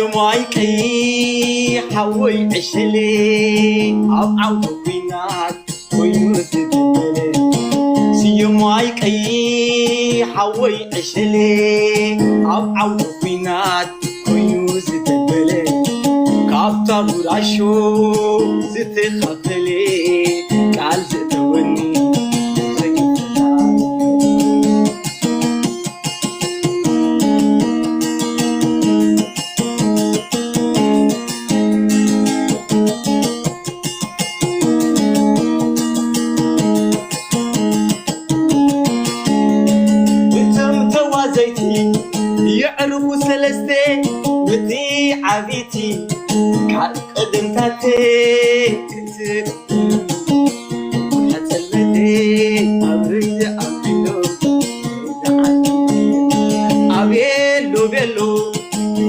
سيمايكي حوي عشلي أو عوضينات ويمتدلي سيمايكي حوي عشلي أو عوضينات ويمتدلي كابتا براشو زت خطلي قال زتوني يعرفوا سلستي بدي عبيتي كعد قدمتاتي حتلتي أبريد أبيلو أبيلو بيلو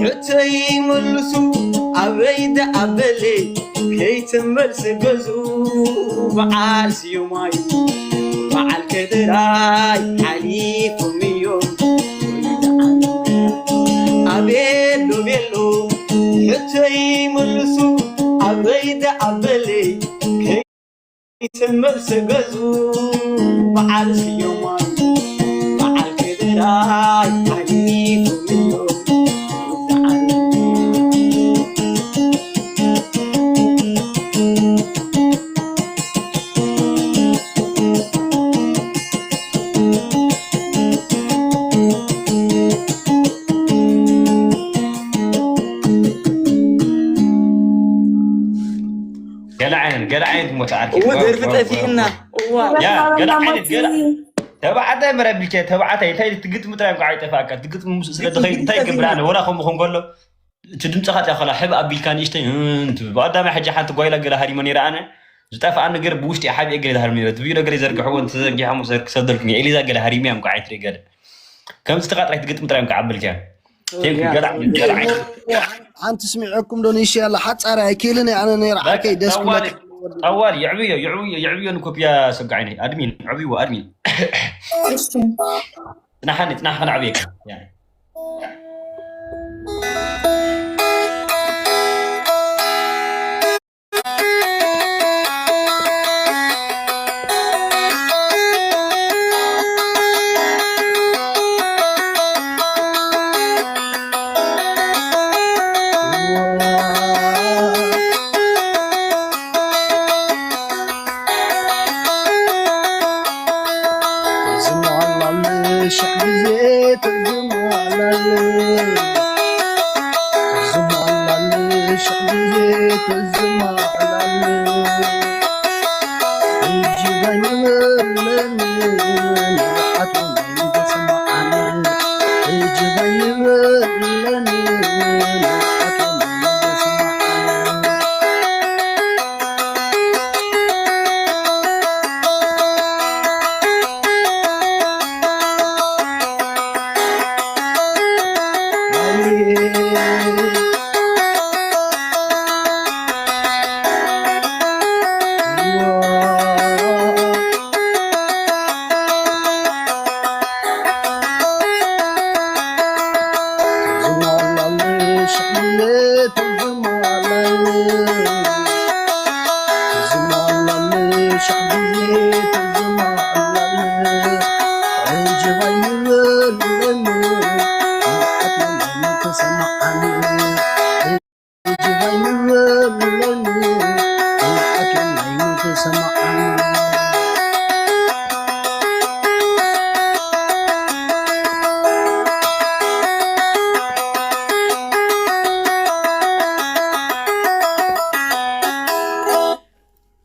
حتى ملسو أبريد أبلي كي تملس قزو بعال سيوماي بعال كدراي حليف ميوم أبيلو بيلو حتى ملسو أبريد أبلي كي تملس قزو بعال سيوماي بعال كدراي حليف ميوم قلع عين متعارك ودر فتفينا يا قلع عين تبعته مربيك تبعته تاي تقط متراك عايته فاك تقط مسل دخيل تاي قبلانه ولا خم قول تدمص خاطي اخلا حب ابي كان يشتي انت بعدما حاجه حتى قويله قال هاري منير انا زطف انا غير بوشتي حبي اجري هار منير تبي غير يزرقحو انت زرقي حمص صدركني اليزا قال هاري ميام قاعد تريقل كم استقاط تقط متراك عبلك قلع عن تسمعكم دون ان شاء الله حصار اكيلني انا نير عكي دس أول يعبيه نكوبيا سقعيني أدمين عبيه أدمين تنحن عبيك يعني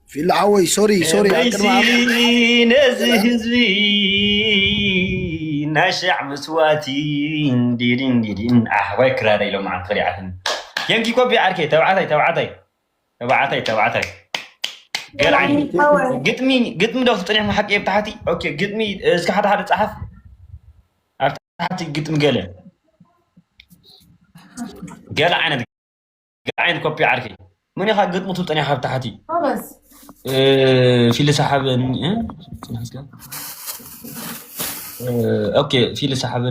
في العوي سوري نزهزي ناشع مسواتي ديرين احوي كراري لو مع طريعه ينكي كوبي عركي توعتي قال عني قطمي دوت طريح حقي بتاعتي اوكي قطمي اسك حدا صحف تحتي قطم قال عين كوبي عركي من يخا قطمو طريح بتاعتي خلاص في اللي سحب اوكي في اللي سحب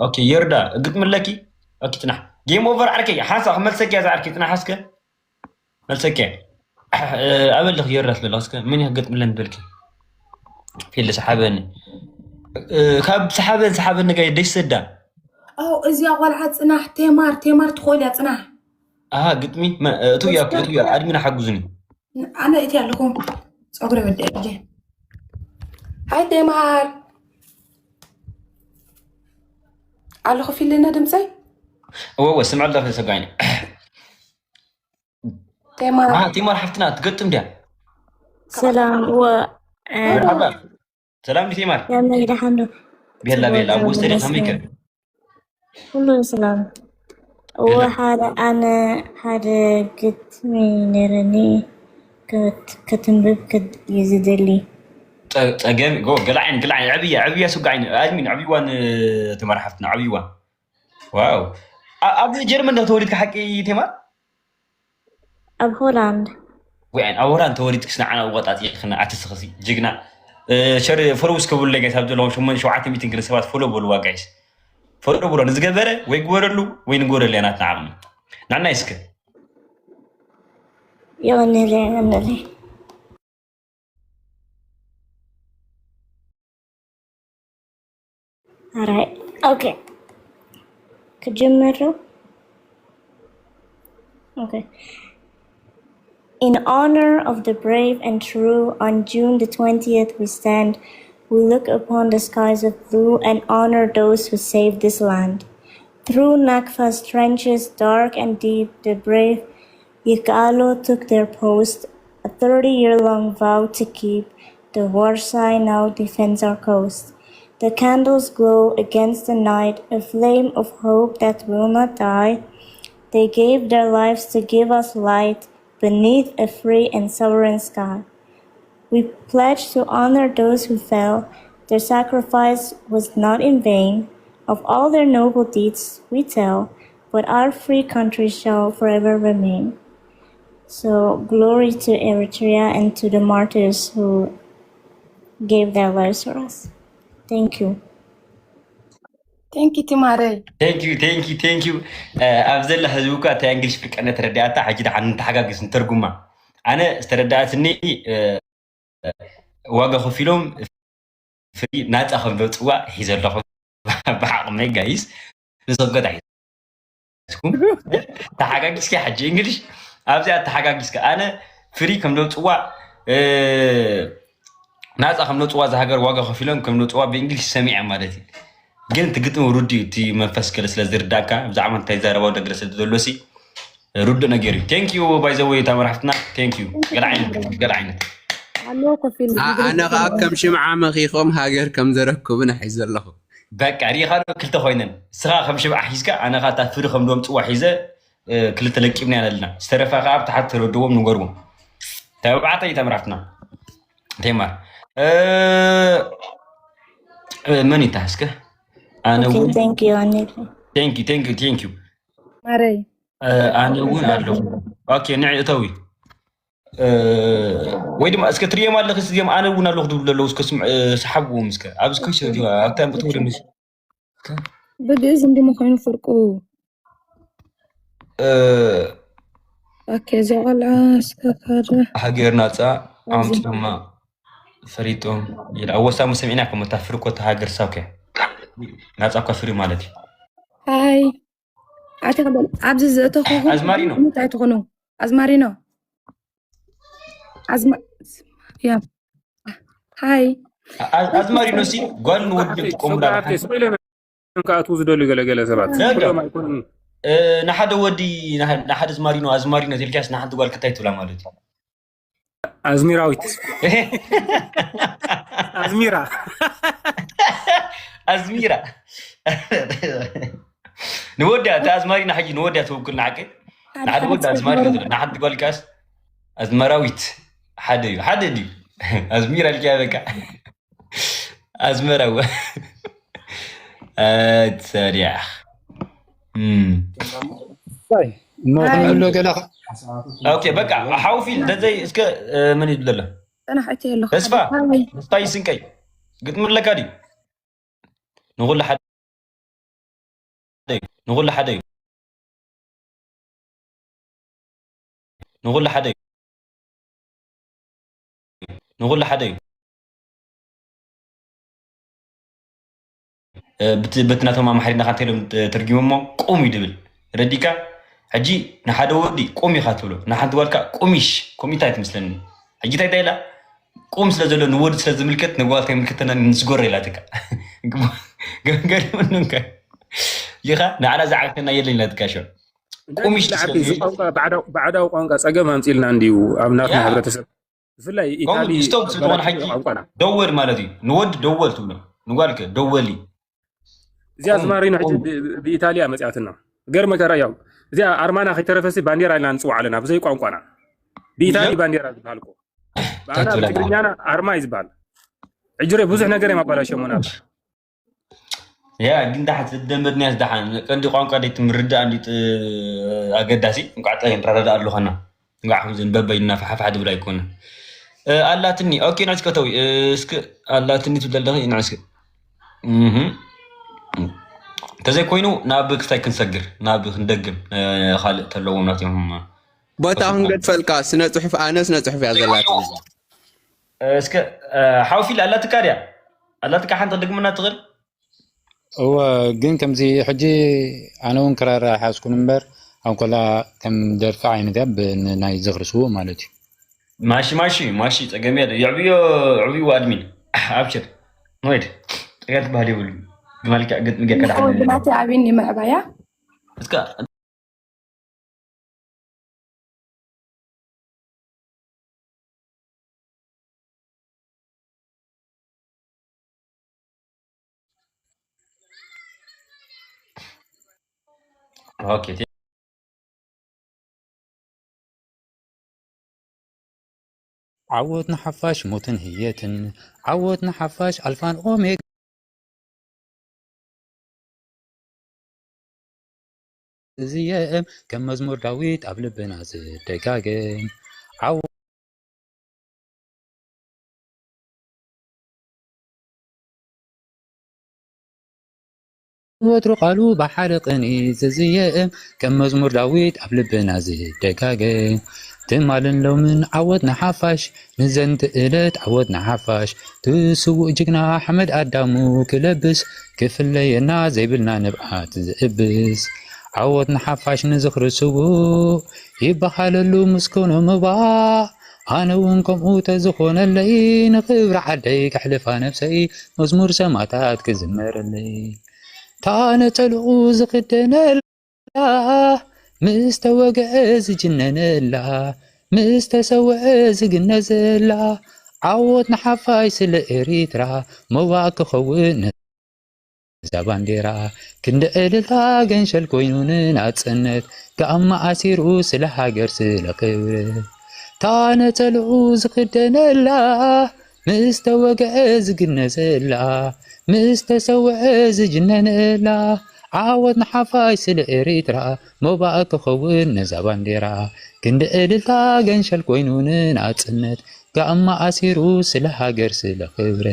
اوكي يردا قطم لكي اوكي تنح جيم اوفر عركي حاسه ملسك يا زعركي تنا حاسك ملسك ابلغ يرت للاسك من يقط من لندلكي في اللي سحابني كاب سحابن نجاي ديش سدا او ازيا قلعه صناح تيمار تخول يا صناح قطمي ما تو يا ادمي حجزني انا اتي لكم صغري ودي هاي تيمار على خفي لنا دمسي هو سمع الله في سقايني تيمار حفتنا تقطم ده سلام مرحبا سلام لي تيمار يا مجد حمد بيلا ابو سري خميك كله سلام أنا هذا قلت من رني كتنبب كد يزيد لي تجمع جو قلعين عبية سقاين أدمين عبيوان تمر حفتنا عبيوان واو أبي جرمن ده توريد كحكي تمر أب هولاند وين أوراً توريد كسنا عنا وقت خنا أتسخسي جينا شر فلوس كبول لقيت هبدو لهم شو عاتي ميتين كل سبات فلو بالواقعيس فلو بلو نزجبره ويجورلو وينجور اللي أنا تعلم نعنا إسك يغني alright okay كجمرو okay. In honor of the brave and true, on June the 20th we stand. We look upon the skies of blue and honor those who saved this land. Through Nakfa's trenches, dark and deep, the brave Yigalo took their post, a 30-year-long vow to keep. The Warsaw now defends our coast. The candles glow against the night, a flame of hope that will not die. They gave their lives to give us light beneath a free and sovereign sky. We pledge to honor those who fell. Their sacrifice was not in vain. Of all their noble deeds we tell, but our free country shall forever remain. So glory to Eritrea and to the martyrs who gave their lives for us. Thank you. Thank you تماري Thank you أفضل هزوكا تانجلش فيك أنا ترددت حاجة عن تحقق ترجمة أنا ترددت إني واقع خفيلهم في نات أخذ بتوع هيزر له بحق ما جايز نصدق ده تحقق كيس حاجة إنجليش أفضل تحقق كيس أنا فري كم لو توا نات أخذ لو توا زهجر واقع خفيلهم كم لو توا بإنجليش سميع مالتي جنت قلت ردي تي منفس كلا سلازر داكا بزعمن تايزار باو دغرس دولوسي رد نغيري ثانك يو باي ذا واي تامر حفتنا ثانك يو قلعين انا كم شمعة مخيخهم هاجر كم زركبنا حيزر له بك عريخا كلتا خوينن سخا خم شبع حيزكا انا خاطا فري خم دوم صوا حيزه كلتا لقيبنا يالنا استرفا خاب تحت ردوم نغرو تبعتي تامر حفتنا تيمار ماني تاسكه أنا Okay, thank you, Anil. thank you. ماري أنا وين أرلو؟ أوكي نعي توي. ويدي ما أسكتريه ما لقيت اليوم أنا وين أرلو خدوا لو سكسم سحبوا مسك. أبز كيش ديوا أبتم بتقول مش. بدي إذن دي مخين فرقو أوكي زي قلعة سكاكارة هاجرنا تا عمت لما فريتهم يلا أول سام سمعنا كم تفرقوا تهاجر ساكه. ناس أبقى فري مالتي. هاي أعتقد عبد تخو أزمارينو. متى تخونو أزمارينو يا هاي أزمارينو سي قال نود قوم دار. كاتوز دولي قال سبات ما يكون نحد ودي نحد أزمارينو تلقاش نحد قال كتايت ولا مالتي. أزميراويت أزميرة نودي أزماري نحكي نودي توكل نحكي نحد ود أزماري كذا نحد تقول كاس أزمراويت حد دي أزميرة الكابكة أزمراو سريع طيب نقول كده أوكي بقى حاوفي ده زي إسك من يدلله أنا حكيت له بس طيب سنكي قلت من لك هذه نقول لحد نقول لحد نقول لحد بتناتهم ما حرينا خاطرهم ترجمهم قومي دبل رديكا حجي نحد ودي قومي خاطروا نحد والك قوميش قومي تايت مثلني حجي تايت لا قوم سلازلو نود سلاز ملكت نقول تاي ملكتنا نسقر إلى تك قال منك يخا نعرف زعلتنا يلي نتكاشر قوميش بعد قانقا صقم همصيلنا انديو ابناتنا هبرتسب فلاي ايطالي ستوب سلطان حجي دور مالتي نود دولت نقولك دولي زي زمارين حجي بايطاليا مصياتنا غير مكرايا زي ارمانا خيترفسي بانديرا لنا نصو علينا بزي قانقانا بايطالي بانديرا بالكو بانا بتغنيانا ارما يزبال اجري بوزح ነገር የማባላሽው ምናምን يا ግን ዳሓት ደምድና ያስዳሓን ቀንዲ ቋንቋ ዲት ምርዳ እንዲት አገዳሲ እንቋጣ ይንራዳ አለኸና እንቋም ዘንበበይና ፈሐፋድ ብላ ይኮነ አላትኒ ኦኬ ናስ ከተው እስከ አላትኒ ትደለኸ ይናስ ተዘይ ኮይኑ ናብ ክስታይ ክንሰግር ናብ እንደግም ካልእ ተለውናትም ቦታውን ገድፈልካ ስነ ጽሑፍ ኣነ ስነ ጽሑፍ ያዘላት እስከ حاوفي لا تكاريا لا تكا حنت دغمنا تغل هو جن كم زي حجي انا ونكرر حاسكم نمبر او كلا كم درفع عين ذاب ناي زغرسو مالتي ماشي تقمي عبي وادمين ابشر نويد قالت بهدي ولي مالك قد مجا كده حد بناتي عابيني معبايا اسكا اوكي عودنا حفاش موتن هيتن عودنا حفاش الفان اوميغ زيام كم مزمور داويت قبل بناز دقاقين وترو قالوا بحرقني زيام كم مزمور داويت قبل بناز دقاقين تمالن لو من عودنا حفاش نزنت إلت عودنا حفاش تسوق جقنا حمد أدامو كلبس كفلينا زي بلنا نبعات زئبس عودنا حفاش نزخر السوق يبحال اللو مسكونو مبا أنا ونكم وتزخون اللي نقبر عديك حلفا نفسي مزمور سماتات كزمر اللي تانا تلعو زقدنا الله مستوى قاز جنن الله مستسوى زقنا زلا عودنا حفايس الإريترا مواك خوين زبانديرا كند إلتا قنشل كوينون أتسنت كأما أسيرو سلحا قرس لقبر تانا تلعوز قدنا الله مستوى قاز قنا زلا مستسوى زجنن الله عودنا حفايس الإريترا مواك خوين زبانديرا كند إلتا قنشل كوينون أتسنت كأما أسيرو سلحا قرس لقبر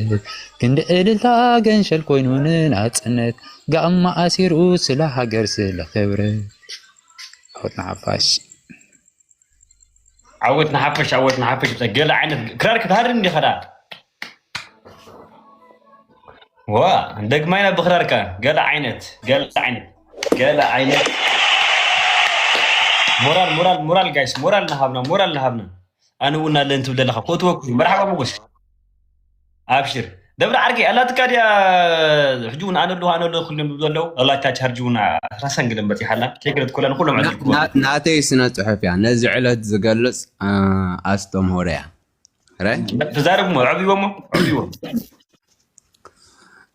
كند إلتا قنشل كوينون أتسنت كأما أسيرو سلحا قرس لقبر عودنا حفاش عودنا حفش قال عينت كرارك تهرني خدات وا عندك ماينا بخرارك قال عينت مورال جايز مورال نهبنا انا ونا اللي انتو بدنا خطوك مرحبا مغش ابشر دبر عرقي الله تكاد يا حجون انا لو كلهم بدلو الله تاج هرجونا راسن قدم بتي حلا كيكرت كلنا كلهم عندي ناتي سنة صحف يعني نزعلت زقلص استم هوريا رأي تزارب مو عبي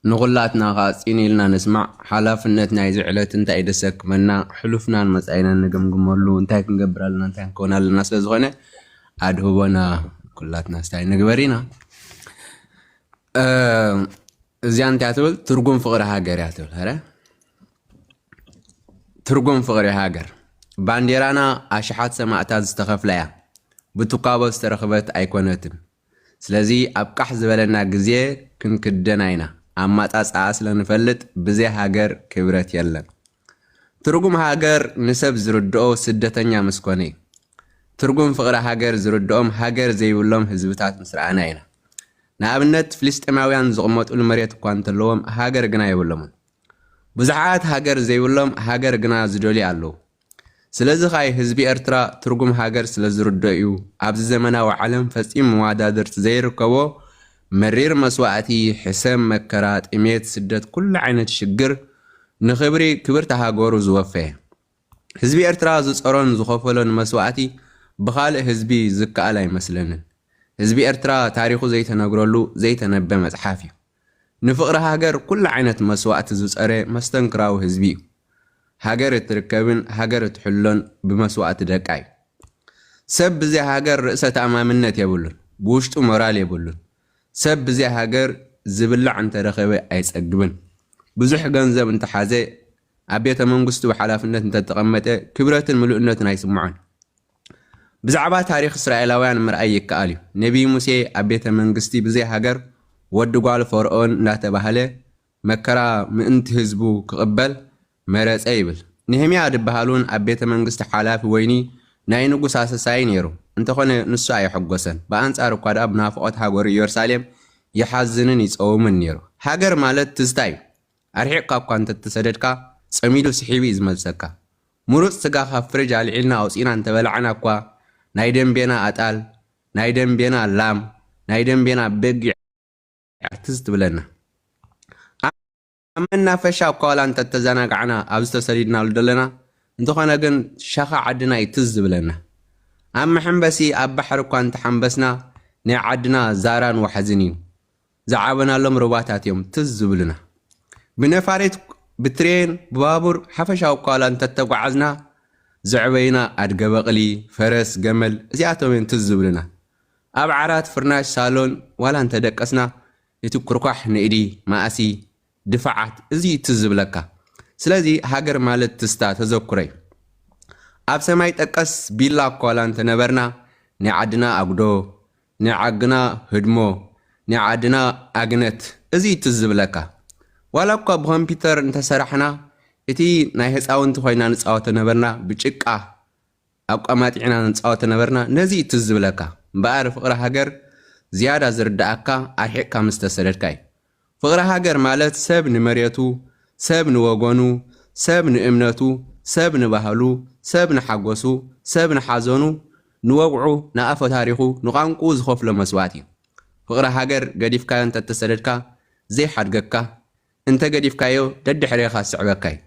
نغلاتنا غاسين لنا نسمع حلافنتنا يزعلت انت ايدسك منا حلفنا المسعينا نقمقملو انت كنقبر لنا انت كون لنا سلازغونه ادهونا كلاتنا استاي نقبرينا زيان تاتول ترجم فقر هاجر ياتول هره ترجم فقر هاجر بانديرانا اشحات سماعتات استخفليا بتقابل استرخبت ايكونتن سلازي ابقح زبلنا غزيه كنكدناينا اما ጣጻስ ለንፈልጥ بزي هاجر كبرت يلن ترجم هاجر نسب زردو سدتኛ مسكوني ትርጉም ፍቕሪ ሃገር ዝርድኦም ሃገር ዘይብሎም ህዝብታት ምስ ረኣና ኢና ንኣብነት ፍልስጤማውያን ዝቕመጡሉ መሬት እኳ እንተለዎም ሃገር ግና የብሎምን ብዙሓት ሃገር ዘይብሎም ሃገር ግና ዝደልዩ ኣለዉ ስለዚ ኻይ ህዝቢ ኤርትራ ትርጉም ሃገር ስለ ዝርድኦ እዩ ኣብዚ ዘመናዊ ዓለም ፈጺም መዋዳድርቲ ዘይርከቦ መሪር መስዋዕቲ ሕሰም መከራ ጥሜት ስደት ኩሉ ዓይነት ሽግር ንኽብሪ ክብርቲ ሃገሩ ዝወፈየ ህዝቢ ኤርትራ ዝፀሮን ዝኸፈሎን መስዋዕቲ ብኻልእ ህዝቢ ዝከኣል ኣይመስለንን ህዝቢ ኤርትራ ታሪኹ ዘይተነግረሉ ዘይተነበ መጽሓፍ እዩ ንፍቕሪ ሃገር ኩሉ ዓይነት መስዋዕቲ ዝፀረ መስተንክራዊ ህዝቢ እዩ ሃገር እትርከብን ሃገር እትሕሎን ብመስዋዕቲ ደቃ እዩ ሰብ ብዘይ ሃገር ርእሰ ተኣማምነት የብሉን ብውሽጡ ሞራል የብሉን ሰብ ብዘይ ሃገር ዝብላዕ እንተረኸበ ኣይጸግብን ብዙሕ ገንዘብ እንተሓዘ ኣብ ቤተ መንግስቱ ብሓላፍነት እንተተቐመጠ ክብረትን ምሉእነትን ኣይስምዖን ብዛዕባ ታሪክ እስራኤላውያን ምርኣይ ይከኣል እዩ ነቢይ ሙሴ ኣብ ቤተ መንግስቲ ብዘይ ሃገር ወዲ ጓል ፈርዖን እናተባህለ መከራ ምእንቲ ህዝቡ ክቕበል መረፀ ይብል ነህምያ ድበሃሉን ኣብ ቤተ መንግስቲ ሓላፊ ወይኒ ናይ ንጉስ ኣሰሳይ ነይሩ እንተኾነ ንሱ ኣይሐጎሰን ብኣንጻር እኳ ዳ ብናፍቆት ሃገሩ ኢየሩሳሌም ይሓዝንን ይፀውምን ነይሩ ሃገር ማለት ትዝታ እዩ ኣርሒቕካ እኳ እንተተሰደድካ ፀሚዱ ስሒቢ ዝመልሰካ ሙሩፅ ስጋ ካብ ፍርጅ ኣልዒልና ኣውፂና እንተበላዕና እኳ ናይ ደንቤና ኣጣል ናይ ደንቤና ላም ናይ ደንቤና በጊዕ ትዝ ትብለና ኣብ መናፈሻ እኳ ዋላ እንተተዘናግዓና ኣብ ዝተሰዲድናሉ ዘለና እንተኾነ ግን ሸኻ ዓድና እዩ ትዝ ዝብለና ኣብ መሐንበሲ ኣብ ባሕሪ እኳ እንተሓንበስና ናይ ዓድና ዛራን ዋሕዝን እዩ ዝዓበናሎም ሩባታት እዮም ትዝ ዝብሉና ብነፋሪት ብትሬን ብባቡር ሓፈሻዊ እኳ ዋላ እንተተጓዓዝና ዘዕበይና ኣድገ በቕሊ ፈረስ ገመል እዚኣቶም እዮም ትዝ ዝብሉና ኣብ ዓራት ፍርናሽ ሳሎን ዋላ እንተደቀስና እቲ ኩርኳሕ ንእዲ ማእሲ ድፋዓት እዚ ትዝ ዝብለካ ስለዚ ሃገር ማለት ትስታ ተዘኩረይ ኣብ ሰማይ ጠቀስ ቢላ እኳ ዋላ እንተነበርና ናይ ዓድና ኣግዶ ናይ ዓግና ህድሞ ናይ ዓድና ኣግነት እዚ ትዝ ዝብለካ ዋላ እኳ ብኮምፒተር እንተሰራሕና እቲ ናይ ህፃውንቲ ኮይና ንፃወተ ነበርና ብጭቃ ኣብ ቀማጢዕና ንፃወተ ነበርና ነዚ ትዝ ዝብለካ እምበኣር ፍቕሪ ሃገር ዝያዳ ዝርዳእካ ኣርሒቕካ ምስ ተሰደድካ እዩ ፍቕሪ ሃገር ማለት ሰብ ንመሬቱ ሰብ ንወገኑ ሰብ ንእምነቱ ሰብ ንባህሉ ሰብ ንሓጎሱ ሰብ ንሓዘኑ ንወግዑ ንኣፈ ታሪኹ ንቋንቁ ዝኸፍሎ መስዋዕት እዩ ፍቕሪ ሃገር ገዲፍካዮ እንተተሰደድካ ዘይሓድገካ እንተ ገዲፍካዮ ደድሕሪኻ ዝስዕበካ እዩ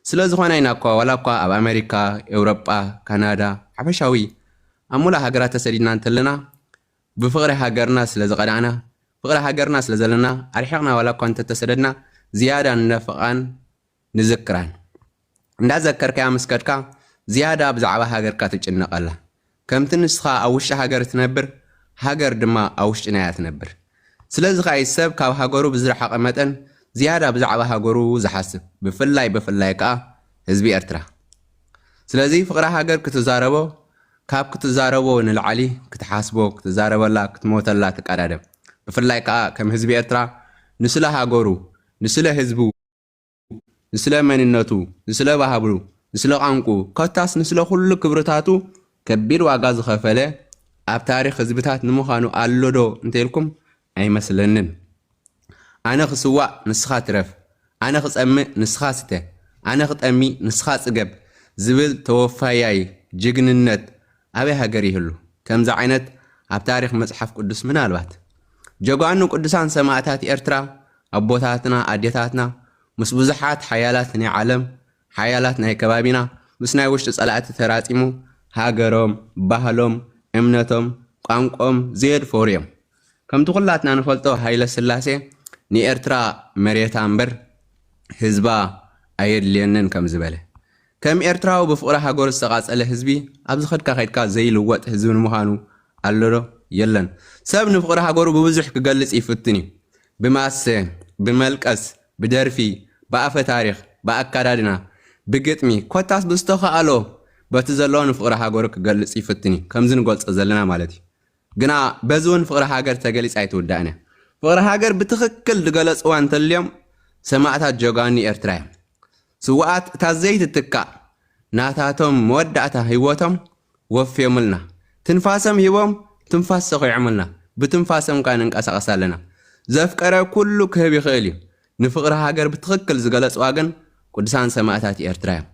ስለ ዝኾነ ኢና እኳ ዋላ እኳ ኣብ ኣሜሪካ ኤውሮጳ ካናዳ ሓፈሻዊ ኣብ ሙላ ሃገራት ተሰዲድና እንተለና ብፍቕሪ ሃገርና ስለ ዝቐዳዕና ፍቕሪ ሃገርና ስለ ዘለና ኣርሒቕና ዋላ እኳ እንተተሰደድና ዝያዳ ንነፍቓን ንዝክራን እንዳዘከርካያ ምስከድካ ዝያዳ ብዛዕባ ሃገርካ ትጭነቐላ ከምቲ ንስኻ ኣብ ውሽጢ ሃገር ትነብር ሃገር ድማ ኣብ ውሽጢ ናያ ትነብር ስለዚ ኸ ሰብ ካብ ሃገሩ ብዝረሓቐ መጠን ዝያዳ ብዛዕባ ሃገሩ ዝሓስብ ብፍላይ ከዓ ህዝቢ ኤርትራ ስለዚ ፍቕሪ ሃገር ክትዛረቦ ካብ ክትዛረቦ ንልዓሊ ክትሓስቦ ክትዛረበላ ክትሞተላ ትቀዳደም ብፍላይ ከዓ ከም ህዝቢ ኤርትራ ንስለ ሃገሩ ንስለ ህዝቡ ንስለ መንነቱ ንስለ ባህብሉ ንስለ ቋንቁ ኮታስ ንስለ ኩሉ ክብርታቱ ከቢድ ዋጋ ዝኸፈለ ኣብ ታሪክ ህዝብታት ንምዃኑ ኣሎዶ እንተይልኩም ኣይመስለንን ኣነ ክስዋዕ ንስኻ ትረፍ ኣነ ክጸምእ ንስኻ ስተ ኣነ ክጠሚ ንስኻ ጽገብ ዝብል ተወፋያይ ጅግንነት ኣበይ ሃገር ይህሉ ከምዚ ዓይነት ኣብ ታሪክ መጽሓፍ ቅዱስ ምናልባት ጀጓኑ ቅዱሳን ሰማዕታት ኤርትራ ኣቦታትና ኣዴታትና ምስ ብዙሓት ሓያላት ናይ ዓለም ሓያላት ናይ ከባቢና ምስ ናይ ውሽጢ ጸላእቲ ተራጺሙ ሃገሮም ባህሎም እምነቶም ቋንቆም ዘየድፈሩ እዮም ከምቲ ኩላትና ንፈልጦ ሃይለ ስላሴ ንኤርትራ መሬታ እምበር ህዝባ ኣየድልየንን ከም ዝበለ ከም ኤርትራዊ ብፍቕሪ ሃገሩ ዝተቓጸለ ህዝቢ ኣብዚ ኸድካ ኸይድካ ዘይልወጥ ህዝቢ ንምዃኑ ኣሎዶ የለን ሰብ ንፍቕሪ ሃገሩ ብብዙሕ ክገልጽ ይፍትን እዩ ብማሰ ብመልቀስ ብደርፊ ብኣፈ ታሪክ ብኣካዳድና ብግጥሚ ኮታስ ብዝተኸኣሎ በቲ ዘለዎ ንፍቕሪ ሃገሩ ክገልጽ ይፍትን እዩ ከምዚ ንገልጾ ዘለና ማለት እዩ ግና በዚ እውን ፍቕሪ ሃገር ተገሊጽ ኣይትውዳእነ ፍቕሪ ሃገር ብትኽክል ዝገለጽዋ እንተልዮም ሰማዕታት ጀጋኒ ኤርትራ እዮም ስዋዓት እታ ዘይትትካእ ናታቶም መወዳእታ ህይወቶም ወፍዮምልና ትንፋሰም ሂቦም ትንፋስ ሰኺዖምልና ብትንፋሰም ካ ንንቀሳቐስ ኣለና ዘፍቀረ ኩሉ ክህብ ይኽእል እዩ ንፍቕሪ ሃገር ብትኽክል ዝገለጽዋ ግን ቅዱሳን ሰማዕታት ኤርትራ እዮም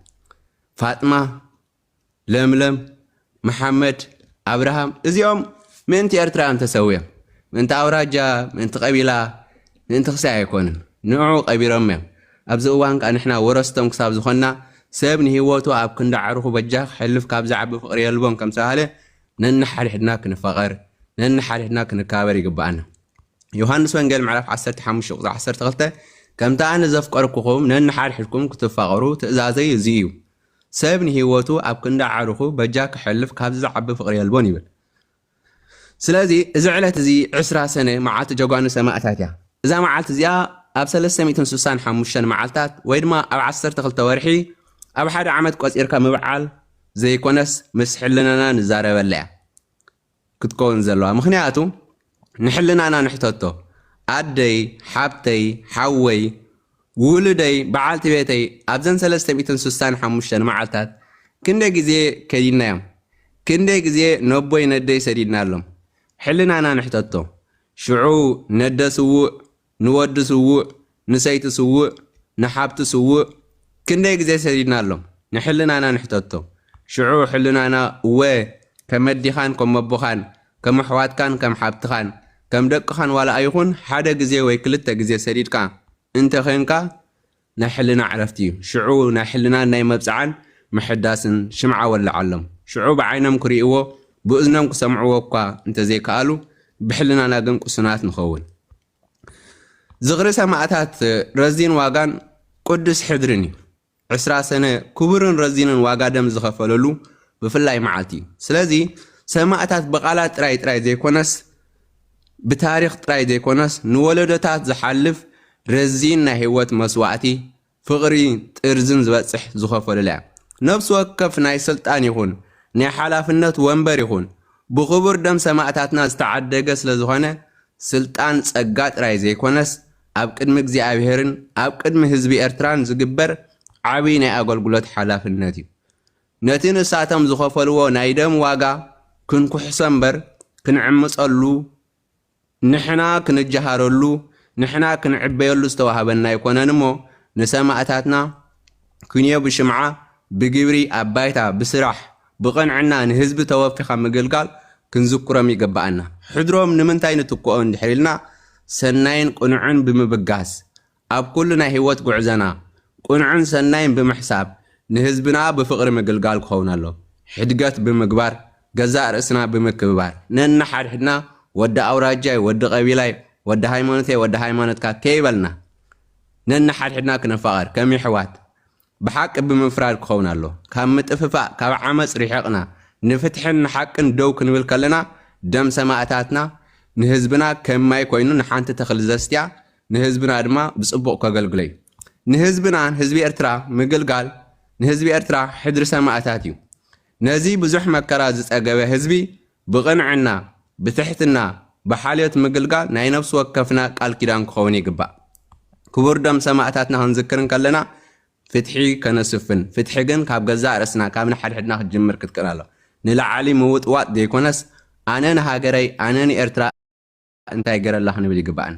ፋጥማ ለምለም መሐመድ አብርሃም እዚኦም ምእንቲ ኤርትራ ተሰውዮም ምእንቲ አውራጃ ምእንቲ ቀቢላ ምእንቲ ክሳይ ኣይኮንን ንዑ ቀቢሮም እዮም ኣብዚ እዋን ካ ንሕና ወረስቶም ክሳብ ዝኾንና ሰብ ንሂወቱ ኣብ ክንዲ ዓርኹ በጃኽ ሕልፍ ካብ ዝዓቢ ፍቕሪ የልቦም ከም ዝተባሃለ ነንሓድሕድና ክንፈቐር ነንሓድሕድና ክንከባበር ይግባአና ዮሃንስ ወንጌል ምዕራፍ 15 ቁጥሪ 12 ከምታ ኣነ ዘፍቀርኩኹም ነንሓድሕድኩም ክትፋቐሩ ትእዛዘይ እዚ እዩ ሰብ ንሂወቱ ኣብ ክንዲ ዓርኹ በጃኽ ክሕልፍ ካብ ዝዓቢ ፍቕሪ የልቦን ይብል ስለዚ እዚ ዕለት እዚ 20 ሰነ መዓልቲ ጀጓኑ ሰማዕታት እያ እዛ መዓልቲ እዚኣ ኣብ 365 መዓልታት ወይ ድማ ኣብ 12 ወርሒ ኣብ ሓደ ዓመት ቆፂርካ ምብዓል ዘይኮነስ ምስ ሕልናና ንዛረበላ እያ ክትከውን ዘለዋ ምክንያቱ ንሕልናና ንሕተቶ ኣደይ ሓብተይ ሓወይ ውልደይ በዓልቲ ቤተይ ኣብዘን 365 መዓልታት ክንደይ ግዜ ከዲድና እዮም ክንደይ ግዜ ነቦይ ነደይ ሰዲድና ኣሎም ሕልናና ንሕተቶ ሽዑ ነደ ስውእ ንወዲ ስውእ ንሰይቲ ስውእ ንሓብቲ ስውእ ክንደይ ግዜ ሰዲድና ኣሎም ንሕልናና ንሕተቶ ሽዑ ሕልናና እወ ከም መዲኻን ከም መቦኻን ከም ኣሕዋትካን ከም ሓብትኻን ከም ደቅኻን ዋላ ኣይኹን ሓደ ግዜ ወይ ክልተ ግዜ ሰዲድካ እንተ ኸንካ ናይ ሕልና ዕረፍቲ እዩ ሽዑ ናይ ሕልናን ናይ መብፅዓን ምሕዳስን ሽምዓ ወላዓሎም ሽዑ ብዓይኖም ክርእይዎ ብእዝኖም ክሰምዕዎ እኳ እንተዘይከኣሉ ብሕልናና ግን ቁስናት ንኸውን ዝኽሪ ሰማዕታት ረዚን ዋጋን ቅዱስ ሕድርን እዩ 20 ሰነ ክቡርን ረዚንን ዋጋ ደም ዝኸፈለሉ ብፍላይ መዓልቲ እዩ ስለዚ ሰማዕታት በቃላት ጥራይ ዘይኮነስ ብታሪክ ጥራይ ዘይኮነስ ንወለዶታት ዝሓልፍ ረዚን ናይ ህይወት መስዋዕቲ ፍቕሪ ጥርዝን ዝበፅሕ ዝኸፈሉላ ነፍሲ ወከፍ ናይ ስልጣን ይኹን ናይ ሓላፍነት ወንበር ይኹን ብኽቡር ደም ሰማዕታትና ዝተዓደገ ስለ ዝኾነ ስልጣን ጸጋ ጥራይ ዘይኮነስ ኣብ ቅድሚ እግዚኣብሔርን ኣብ ቅድሚ ህዝቢ ኤርትራን ዝግበር ዓብይ ናይ ኣገልግሎት ሓላፍነት እዩ ነቲ ንሳቶም ዝኸፈልዎ ናይ ደም ዋጋ ክንኩሕሶ እምበር ክንዕምፀሉ ንሕና ክንጀሃረሉ ንሕና ክንዕበየሉ ዝተዋሃበና ኣይኮነን እሞ ንሰማዕታትና ክንዮ ብሽምዓ ብግብሪ ኣብ ባይታ ብስራሕ ብቕንዕና ንህዝቢ ተወፊኻ ምግልጋል ክንዝክሮም ይገባአና ሕድሮም ንምንታይ ንትክኦ እንድሕር ኢልና ሰናይን ቁኑዕን ብምብጋስ ኣብ ኩሉ ናይ ህይወት ጉዕዘና ቁኑዕን ሰናይን ብምሕሳብ ንህዝብና ብፍቕሪ ምግልጋል ክኸውን ኣሎ ሕድገት ብምግባር ገዛእ ርእስና ብምክብባር ነንሓድሕድና ወዲ ኣውራጃይ ወዲ ቀቢላይ ወዲ ሃይማኖተይ ወዲ ሃይማኖትካ ከይበልና ነንሓድሕድና ክነፋቐር ከም ይሕዋት ብሓቂ ብምፍራድ ክኸውን ኣሎ ካብ ምጥፍፋእ ካብ ዓመፅ ሪሕቕና ንፍትሕን ንሓቅን ደው ክንብል ከለና ደም ሰማዕታትና ንህዝብና ከማይ ኮይኑ ንሓንቲ ተኽሊ ዘስትያ ንህዝብና ድማ ብፅቡቕ ከገልግሎ እዩ ንህዝብናን ህዝቢ ኤርትራ ምግልጋል ንህዝቢ ኤርትራ ሕድሪ ሰማዕታት እዩ ነዚ ብዙሕ መከራ ዝፀገበ ህዝቢ ብቕንዕና ብትሕትና ብሓልዮት ምግልጋል ናይ ነፍሲ ወከፍና ቃል ኪዳን ክኸውን ይግባእ ክቡር ደም ሰማዕታትና ክንዝክርን ከለና ፍትሒ ከነስፍን ፍትሒ ግን ካብ ገዛእ ርእስና ካብ ንሓድሕድና ክጅምር ክትክእል ኣሎ ንላዕሊ ምውጥዋጥ ዘይኮነስ ኣነ ንሃገረይ ኣነ ንኤርትራ እንታይ ገረላ ክንብል ይግባአና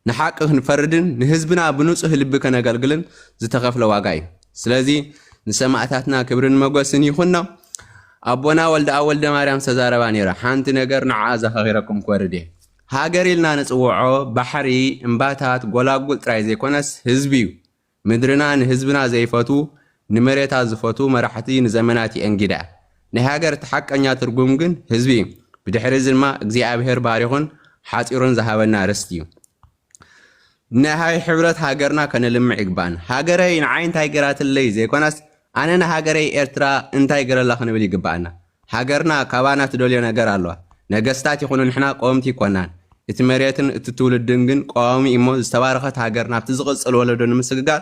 ንሓቂ ክንፈርድን ንህዝብና ብንጹህ ልቢ ከነገልግልን ዝተኸፍለ ዋጋ እዩ ስለዚ ንሰማዕታትና ክብርን መጎስን ይኹንና ኣቦና ወልደ ኣብ ወልደ ማርያም ዝተዛረባ ነይራ ሓንቲ ነገር ንዓኣ ዘኸኺረኩም ክወርድ እየ ሃገር ኢልና ንፅውዖ ባሕሪ እምባታት ጎላጉል ጥራይ ዘይኮነስ ህዝቢ እዩ ምድርና ንህዝብና ዘይፈቱ ንመሬታ ዝፈቱ መራሕቲ ንዘመናት የንጊዳ ናይ ሃገር ተሓቀኛ ትርጉም ግን ህዝቢ እዩ ብድሕሪ ድማ እግዚኣብሔር ባሪኹን ሓፂሩን ዝሃበና ርስቲ እዩ ናይ ሕብረት ሃገርና ከነልምዕ ይግባአና ሃገረይ ንዓይ እንታይ ገራትለይ ዘይኮነስ ኣነ ንሃገረይ ኤርትራ እንታይ ገረላ ክንብል ይግባአና ሃገርና ካባና ትደልዮ ነገር ኣለዋ ነገስታት ይኹኑ ንሕና ቆምቲ ይኮናን እቲ መሬትን እቲ ትውልድን ግን ቆዋሚ እሞ ዝተባረኸት ሃገር ናብቲ ዝቕፅል ወለዶ ንምስግጋር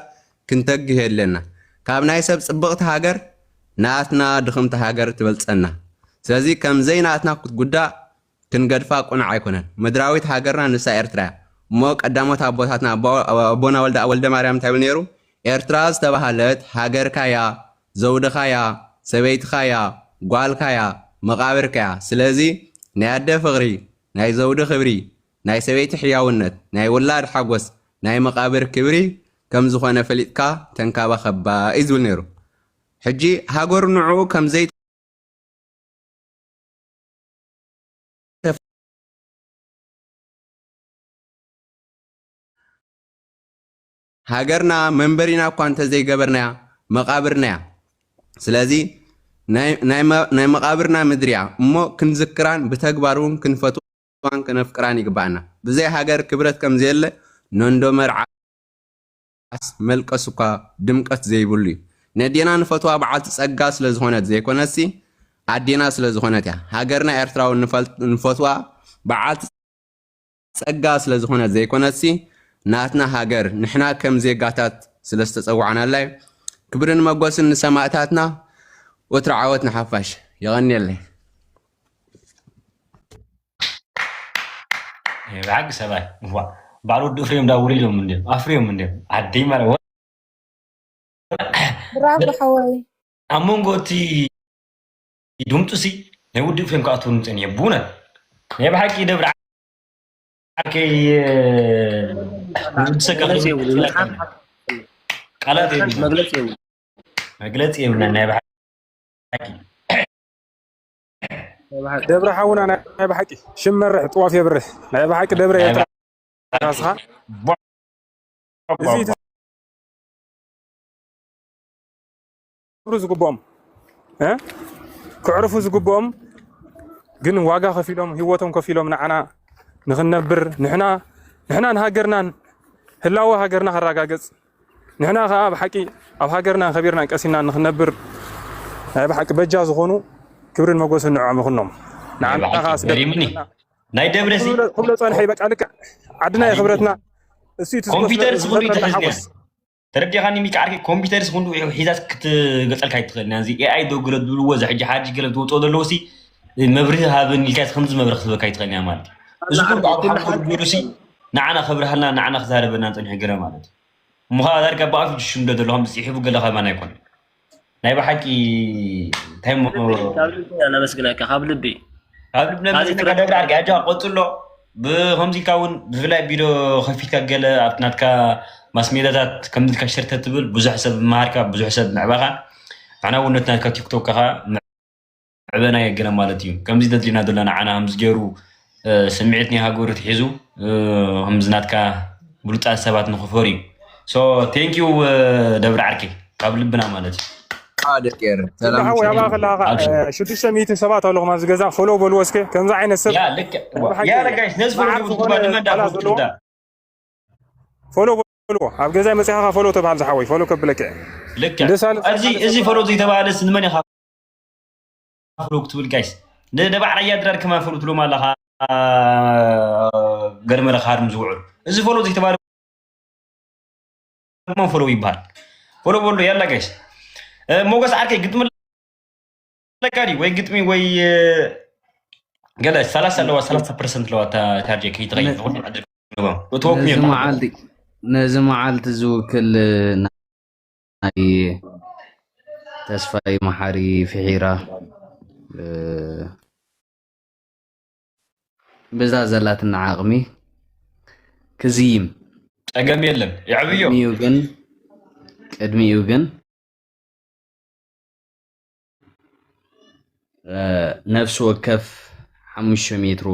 ክንተግህ የለና ካብ ናይ ሰብ ፅብቕቲ ሃገር ናትና ድኽምቲ ሃገር ትበልፀና ስለዚ ከምዘይ ናትና ክትጉዳእ ክንገድፋ ቁኑዕ ኣይኮነን ምድራዊት ሃገርና ንሳ ኤርትራ እሞ ቀዳሞት ኣቦታትና ኣቦና ወልደ ማርያም እንታይ ብል ነይሩ ኤርትራ ዝተባሃለት ሃገርካ እያ ዘውድኻ እያ ሰበይትኻ እያ ጓልካ እያ መቃብርከያ ስለዚ ናይ ኣደ ፍቕሪ ናይ ዘውዲ ክብሪ ናይ ሰበይቲ ሕያውነት ናይ ውላድ ሓጎስ ናይ መቃብር ክብሪ ከም ዝኾነ ፈሊጥካ ተንካባኸባ ይዝብል ነይሩ ሕጂ ሃገር ንዑ ከም ዘይ ሃገርና መንበሪና እኳ እንተዘይገበርናያ መቃብርናያ ስለዚ ናይ መቃብርና ምድርያ እሞ ክንዝክራን ብተግባር እውን ክንፈትዋን ክነፍቅራን ይግባአና ብዘይ ሃገር ክብረት ከም ዘየለ ነንዶ መርዓስ መልቀስ እኳ ድምቀት ዘይብሉ እዩ ነዴና ንፈትዋ በዓልቲ ፀጋ ስለ ዝኾነት ዘይኮነሲ ኣዴና ስለ ዝኾነት እያ ሃገርና ኤርትራዊ ንፈትዋ በዓልቲ ፀጋ ስለ ዝኾነት ዘይኮነሲ ናትና ሃገር ንሕና ከም ዜጋታት ስለ ዝተፀዋዕናላይ ክብርን መጎስን ንሰማዕታትና ወትሪ ዓወት ንሓፋሽ ይቐኒየለይ ብሓቂ ሰባይ ባዕሉ ወዲ ፍሬም ዳውሪ ኢሎም እንደ ኣፍሬዮም እንደ ዓደይ ማለት ብራቮ ሓወይ ኣብ መንጎ እቲ ድምፁ ሲ ናይ ውዲ ፍሬም ክኣትው ንፅን እየ ብእውነት ናይ ብሓቂ ደብሪ ዓርከይ ቃላት መግለፂ የብልና ናይ ብሓቂ ደብረ ሓውና ናይ ብሓቂ ሽም መርሕ ጥዋፍ የብርህ ናይ ብሓቂ ደብረ ኤርትራ ራስኻ እዚ ክብሩ ዝግብኦም ክዕርፉ ዝግብኦም ግን ዋጋ ከፊሎም ህይወቶም ከፊሎም ንዓና ንኽነብር ንሕና ንሃገርናን ህላወ ሃገርና ከረጋገፅ ንሕና ከዓ ብሓቂ ኣብ ሃገርና ከቢርና ቀሲና ንኽነብር ናይ ብሓቂ በጃ ዝኾኑ ክብርን መጎስን ንዕኦም ይኹኖም ንዓና ከዓ ስደሪምኒ ናይ ደብረሲ ክብሎ ፀንሐ በቃ ልክዕ ዓድና የኽብረትና እሱ ኮምፒተር ስኹንዱ ይትሕዝ ተረዲኻኒ ሚቃዓርኪ ኮምፒተር ስኹንዱ ሒዛት ክትገፀልካ ይትኽእል ናዚ ኤኣይ ደገለ ዝብልዎ ዝሕጂ ሓጂ ገለ ዝወፅኦ ዘለዎ ሲ መብርሂ ሃብን ኢልካስ ከምዚ መብርሂ ክህበካ ይትኽእልኒ እያ ማለት እዩ እዚ ኩሉ ኣብ ገይሩሲ ንዓና ከብርሃልና ንዓና ክዛረበና ንፀኒሑ ገለ ማለት እዩ እሞ ከዓ ዳርጋ ብኣፍ ሽም ዶ ዘለኹም ዝፅሒፉ ገለ ኸማና ኣይኮነ ናይ ብሓቂ እንታይ ነመስግነካ ካብ ልቢ ነመስግነካ ደብሪ ዓርኪ ኣጃ ቆፅሎ ብከምዚ ኢልካ እውን ብፍላይ ቢድዮ ከፊትካ ገለ ኣብቲ ናትካ ማስሜዳታት ከምዚ ኢልካ ሸርተት ትብል ብዙሕ ሰብ ምሃርካ ብዙሕ ሰብ ምዕባኻ ኣና እውን ነቲ ናትካ ቲክቶክ ከዓ ምዕበና የገለ ማለት እዩ ከምዚ ደድሊና ዘለና ዓና ከምዚ ገይሩ ስምዒት ናይ ሃገሩ ትሒዙ ከምዚ ናትካ ብሉፃት ሰባት ንኽፈሩ እዩ ሶ ቴንኪዩ ደብሪ ዓርኪ ካብ ልብና ማለት እዩ ደቄር ሰላም ያባኸላኻ 600 ሰባት ኣለኹም ኣብዚ ገዛ ፎሎ በልዎ እስከ ከምዚ ዓይነት ሰብ ያ ለጋይስ ነዚ ፎሎ በልዎ ኣብ ገዛይ መፅኻ ፎሎ ተባሃል ዝሓወይ ፎሎ ከብለክ እዚ ፎሎ ዘይተባሃለ ንመን ኢኻ ፎሎ ክትብል ጋይስ ንደባዕ ራያ ድራር ከማ ፎሎ ትብሎም ኣለኻ ገርመረ ካድም ዝውዕሉ እዚ ፎሎ ዘይተባሃለ መን ፎሎ ይበሃል ፎሎ በሉ ያላ ጋይስ ሞገስ ዓርከይ ግጥሚ ለጋዲ ወይ ግጥሚ ወይ ገለ 30 ለዋ 30% ለዋ ታርጀ ከይትغير ሁሉ አድርገው ነዚ መዓልቲ ዝውክል ናይ ተስፋይ መሓሪ ፍሒራ በዛ ዘላትና ዓቕሚ ክዝይም ጠገም የለም ይዕብዮ ቅድሚኡ ግን ነፍስ ወከፍ 5 ሜትሮ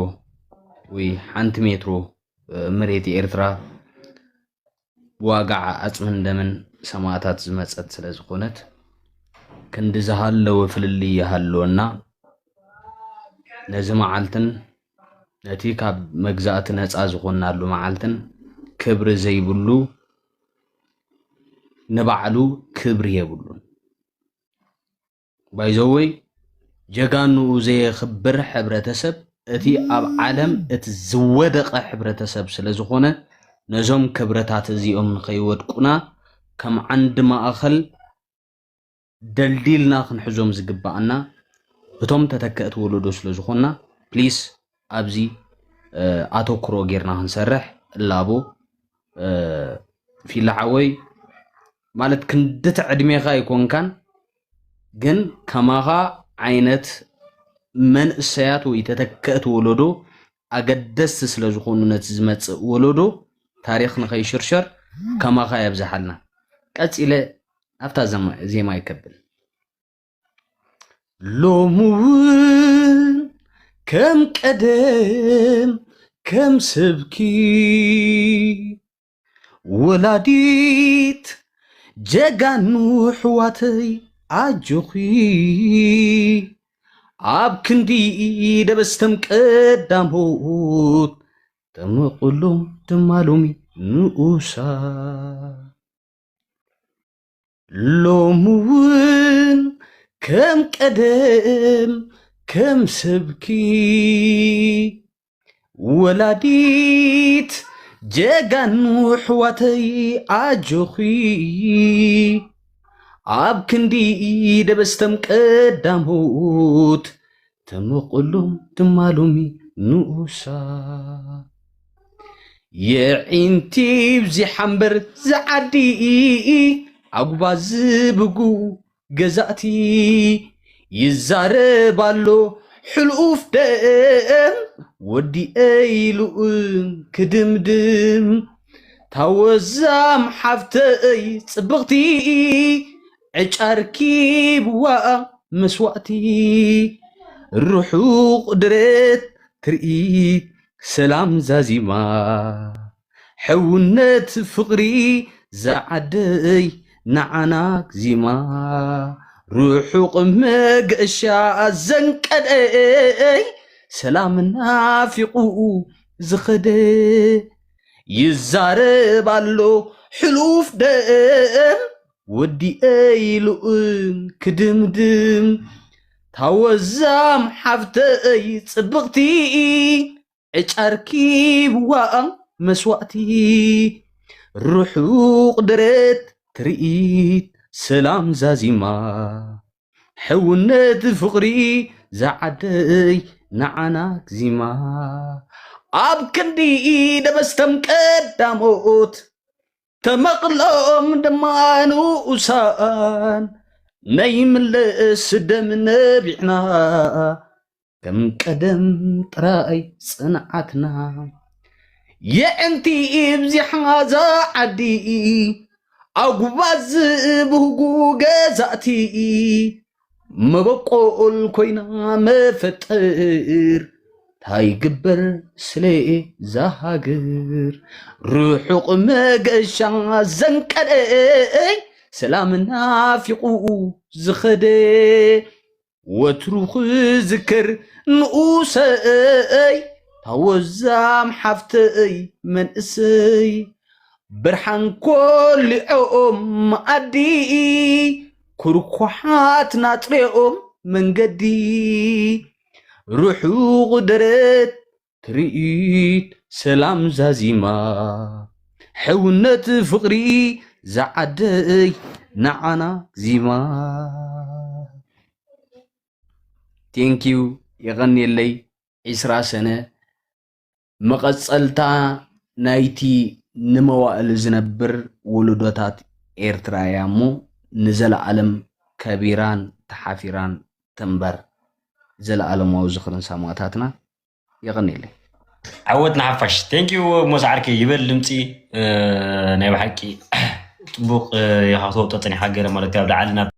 ወይ 1 ሜትሮ መሬት ኤርትራ ዋጋዕ ኣፅምን ደምን ሰማዕታት ዝመፀት ስለ ዝኾነት ክንዲ ዝሃለወ ፍልሊ ይሃለወና ነዚ መዓልትን ነቲ ካብ መግዛእቲ ነፃ ዝኾናሉ መዓልትን ክብሪ ዘይብሉ ንባዕሉ ክብሪ የብሉን ባይዘወይ ጀጋኑ ዘይኽብር ሕብረተሰብ እቲ ኣብ ዓለም እቲ ዝወደቐ ሕብረተሰብ ስለ ዝኾነ ነዞም ክብረታት እዚኦም ንኸይወድቁና ከም ዓንዲ ማእኸል ደልዲልና ክንሕዞም ዝግባአና እቶም ተተክእቲ ወለዶ ስለ ዝኾንና ፕሊስ ኣብዚ ኣተኩሮ ጌርና ክንሰርሕ እላቦ ፊላዓወይ ማለት ክንድቲ ዕድሜኻ ይኮንካን ግን ከማኻ ዓይነት መንእሰያት ወይ ተተከእት ወለዶ ኣገደስቲ ስለ ዝኾኑ ነቲ ዝመጽእ ወለዶ ታሪኽ ንኸይሽርሸር ከማኻ የብዝሓልና ቀፂለ ኣብታ ዜማ ይከብል ሎሙውን ከም ቀደም ከም ስብኪ ወላዲት ጀጋኑ ሕዋተይ ኣጆኺ ኣብ ክንዲ ደበስተም ቀዳሞት ተመቕሎም ድማሎሚ ንኡሳ ሎሙውን ከም ቀደም ከም ስብኪ ወላዲት ጀጋኑ ሕዋተይ ኣጆኺ ኣብ ክንዲ ደበስተም ቀዳሞት ተመቕሎም ድማሎሚ ንኡሳ የዒንቲ ብዚሓንበር ዝዓዲ ኣጉባ ዝብጉ ገዛእቲ ይዛረባሎ ሕልኡፍ ደም ወዲአይሉን ክድምድም ታወዛም ሓፍተይ ጽብቕቲ ዕጫርኪብዋ መስዋእቲ ርሑቕ ድረት ትርኢት ሰላም ዛዚማ ሕውነት ፍቕሪ ዝዓደይ ንዓና ግዚማ ርሑቕ መገሻ ዘንቀደይ ሰላም ናፊቑ ዝኸደ ይዛረባሎ ሕሉፍ ደም ወዲአይሉን ክድምድም ታወዛም ሓፍተይ ጽብቕቲ ዕጫርኪብዋ መስዋእቲ ርሑቕ ድረት ትርኢት ሰላም ዛዚማ ሕውነት ፍቕሪ ዝዓደይ ንዓና ግዚማ ኣብ ክንዲ ደበስተም ቀዳሞት ተመቕሎም ድማ ንኡሳን ናይ ምለስ ደም ነቢዕና ከም ቀደም ጥራይ ጽንዓትና የዕንቲ ብዚሓዛ ዓዲ ኣጉባዝ ዝብህጉ ገዛእቲ መበቆል ኮይና መፈጥር ታይግበር ስለ ዛሃግር ርሑቕ መገሻ ዘንቀደይ ሰላም ናፊቑ ዝኸደ ወትሩ ክዝክር ንኡሰይ ታወዛም ሓፍተይ መንእሰይ ብርሃን ኮልዖም መኣዲ ኩርኳሓት ናጥሪኦም መንገዲ ርሑቕ ደረት ትርኢት ሰላም ዛዚማ ሕውነት ፍቕሪ ዝዓደይ ንዓና ግዚማ ቴንኪዩ ይቐኒየለይ 20 ሰነ መቐጸልታ ናይቲ ንመዋእል ዝነብር ውሉዶታት ኤርትራ እያ እሞ ንዘለዓለም ከቢራን ተሓፊራን ትንበር ዘለዓለማዊ ዝኽርን ሳማታትና ይቐኒየለይ عودنا حفاش ثانكيو مسعرك يبل لمتي ناي بحكي طبق يا خاطو تطني حاجه مرتي على